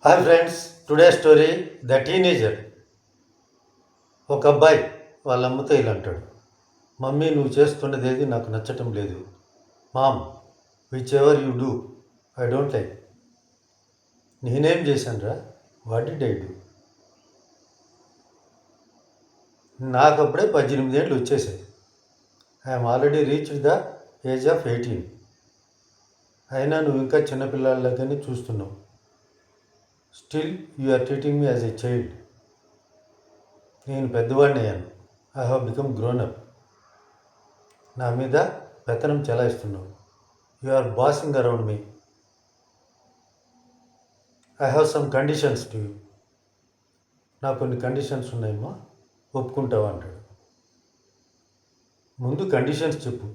Hi friends, today story the teenager. ఒక అబ్బాయి వాళ్ళ అమ్మతో ఇలా అంటాడు. మమ్మీ, నువ్వు చేస్తున్నది ఏది నాకు నచ్చటం లేదు. Mom, whichever you do I don't like. నేనేం చేశానురా? What did I do? నాకు అప్పుడే 18 ఏళ్ళు వచ్చేసాయి. I'm already reached the age of 18. అయినా నువ్వు ఇంకా చిన్నపిల్లలగానే చూస్తున్నావు. Still you are treating me as a child. నేను పెద్దవాడిని అయ్యాను. I have become grown up. నా మీద పెత్తనం చెలాయిస్తున్నావు. You are bossing around me. I have some conditions to you. నాకు కొన్ని కండిషన్స్ ఉన్నాయమ్మా, ఒప్పుకుంటావా అంటాడు. ముందు కండిషన్స్ చెప్పు,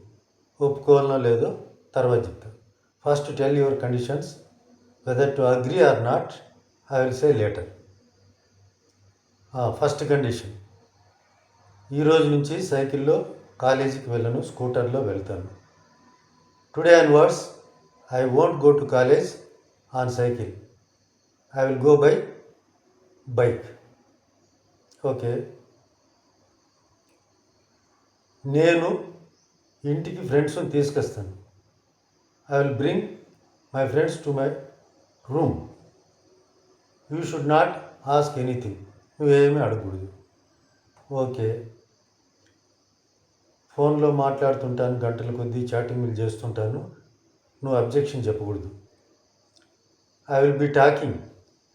ఒప్పుకోవాలనో లేదో తర్వాత చెప్తా. First tell your conditions. Whether to agree or not I will say later. First condition, ఈరోజు నుంచి సైకిల్లో కాలేజీకి వెళ్ళను, స్కూటర్లో వెళ్తాను. Today onwards I won't go to college on cycle. I will go by bike. Okay. నేను ఇంటికి ఫ్రెండ్స్ని తీసుకొస్తాను. I will bring my friends to my room. You should not ask anything. నువ్వేమీ అడగకూడదు. ఓకే. ఫోన్లో మాట్లాడుతుంటాను, గంటల కొద్దీ చాటింగ్లు చేస్తుంటాను. నువ్వు అబ్జెక్షన్ చెప్పకూడదు. I will be talking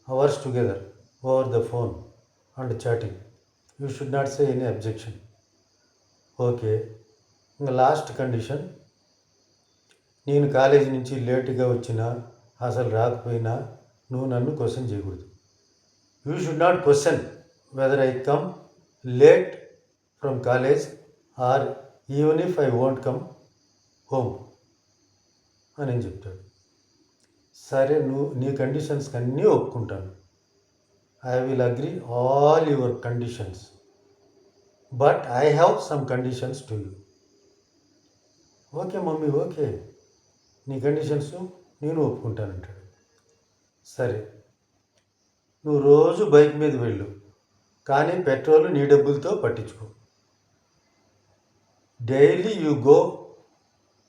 hours together over the phone and chatting. You should not say any objection. Okay. ఇంకా last condition, నేను కాలేజీ నుంచి లేటుగా వచ్చినా, అసలు రాకపోయినా నువ్వు నన్ను క్వశ్చన్ చేయకూడదు. You should not question whether I come late from college or even if I won't come home అని చెప్తాడు. సరే, నువ్వు నీ కండిషన్స్కి అన్నీ ఒప్పుకుంటాను. I will agree all your conditions, but I have some conditions to you. Okay mummy, okay, నీ conditions నేను ఒప్పుకుంటానంటాడు. సరే, నువ్వు రోజు బైక్ మీద వెళ్ళు, కానీ పెట్రోల్ నీ డబ్బులతో పట్టించుకో. Daily you go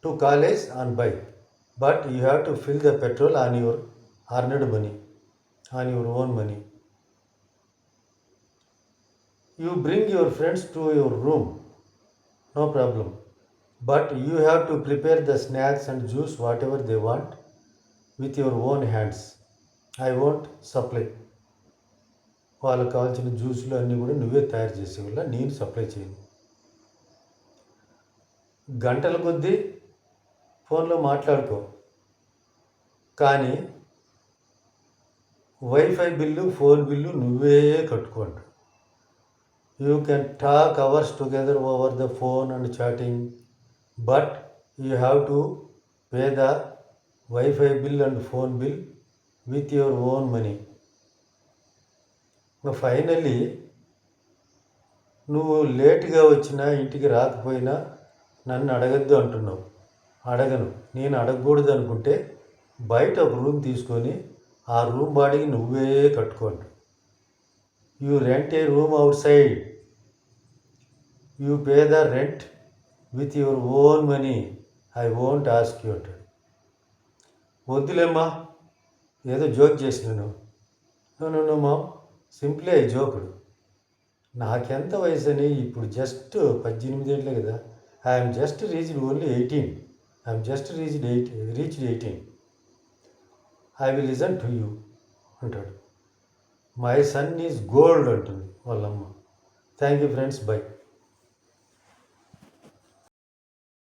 to college on bike, but you have to fill the petrol on your earned money, on your own money. You bring your friends to your room, no problem, but you have to prepare the snacks and juice whatever they want with your own hands. I won't supply. వాళ్ళకి కావాల్సిన జ్యూస్లు అన్నీ కూడా నువ్వే తయారు చేసేవాళ్ళ, నేను supply చేయను. గంటల కొద్దీ ఫోన్లో మాట్లాడుకో, కానీ వైఫై బిల్లు, ఫోన్ బిల్లు నువ్వే కట్టుకోండి. You can talk hours together over the phone and chatting, but you have to pay the wifi bill and phone bill with your own money. Finally నువ్వు లేటుగా వచ్చినా, ఇంటికి రాకపోయినా నన్ను అడగద్దు అంటున్నావు. అడగను. నేను అడగకూడదు అనుకుంటే బయట ఒక రూమ్ తీసుకొని ఆ రూమ్ బాడీకి నువ్వే కట్టుకోండి. You rent A room out side. You pay the rent with your own money. I won't ask you అంటాడు. వద్దులేమ్మా, ఏదో జోక్ చేసినాను. నో మా, సింప్లీ ఐ జోకుడు. నాకెంత వయసు అని, ఇప్పుడు జస్ట్ 18 ఏళ్ళే కదా. I'm just reached only 18. I'm just reached 18. I will listen to you అంటాడు. మై సన్ ఈజ్ గోల్డ్ అంటుంది వాళ్ళమ్మ. Thank you friends, by.